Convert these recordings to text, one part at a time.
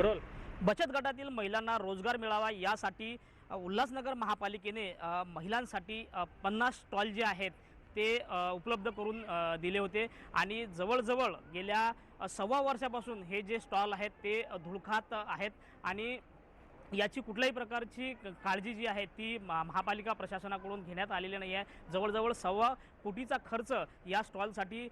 Role बचत गटातील महिलांना रोजगार मिळावा यासाठी उल्हासनगर महापालिकेने महिलांसाठी 50 स्टॉल जे आहेत ते उपलब्ध करून दिले होते आणि जवळजवळ गेल्या सव्वा वर्षापासून हे जे स्टॉल आहेत ते धुळखात आहेत आणि याची कुठल्याही प्रकारची काळजी जी आहे ती महापालिका प्रशासनाकडून घेण्यात आलेली नाही आहे। जवळजवळ 1.25 कोटीचा खर्च या स्टॉलसाठी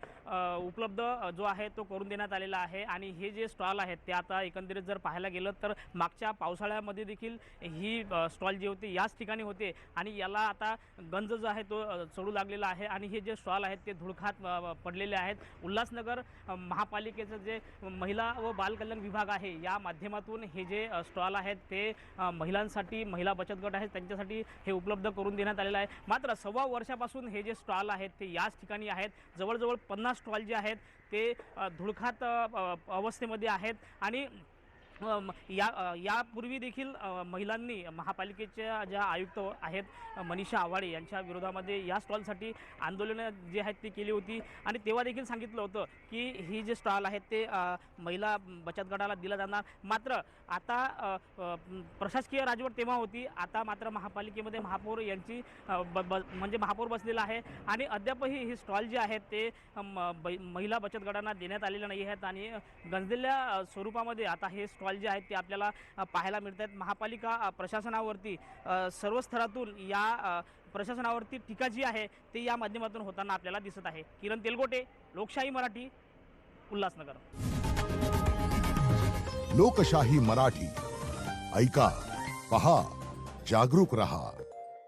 उपलब्ध जो आहे तो करून देण्यात आलेला आहे आणि हे जे स्टॉल आहेत ते आता एकंदरीत जर पाहायला गेलं तर मागच्या पावसाळ्यामध्ये देखील ही स्टॉल जे होते याच ठिकाणी होते आणि याला आता गंज जो आहे तो चढू लागलेला आहे आणि हे जे स्टॉल आहेत ते धुळखात पडलेले आहेत। उल्हासनगर महापालिकेचं जे महिला व बालकल्याण विभाग आहे या माध्यमातून हे जे स्टॉल आहेत ते महिलांसाठी महिला बचत गट आहेत त्यांच्यासाठी हे उपलब्ध करून देण्यात आलेलं आहे। मात्र सव्वा वर्षापासून हे जे स्टॉल आहेत ते याच ठिकाणी आहेत। जवळजवळ 50 स्टॉल जे आहेत ते धुळखात अवस्थेमध्ये आहेत आणि यापूर्वी देखील महिलांनी महापालिकेच्या ज्या आयुक्त आहेत मनीषा आवाडे यांच्या विरोधामध्ये या स्टॉलसाठी आंदोलनं जे आहेत ती केली होती आणि तेव्हा देखील सांगितलं होतं की ही जे स्टॉल आहेत ते महिला बचत गटाला दिला जाणार। मात्र आता प्रशासकीय राजवट तेव्हा होती, आता मात्र महापालिकेमध्ये महापौर यांची म्हणजे महापौर बसलेला आहे आणि अद्यापही ही स्टॉल जे आहेत ते महिला बचत गटांना देण्यात आलेले नाही आहेत आणि गंजलेल्या स्वरूपामध्ये आता हे स्टॉल जे आहेत ते आपल्याला पाहायला मिळत आहेत। महापालिका प्रशासनावरती सर्व स्तरातून या प्रशासनावरती टीका जी आहे ते या माध्यमातून होताना आपल्याला दिसत आहे। किरण तेलगोटे, लोकशाही मराठी, उल्हासनगर। लोकशाही मराठी ऐका, पहा, जागरूक रहा।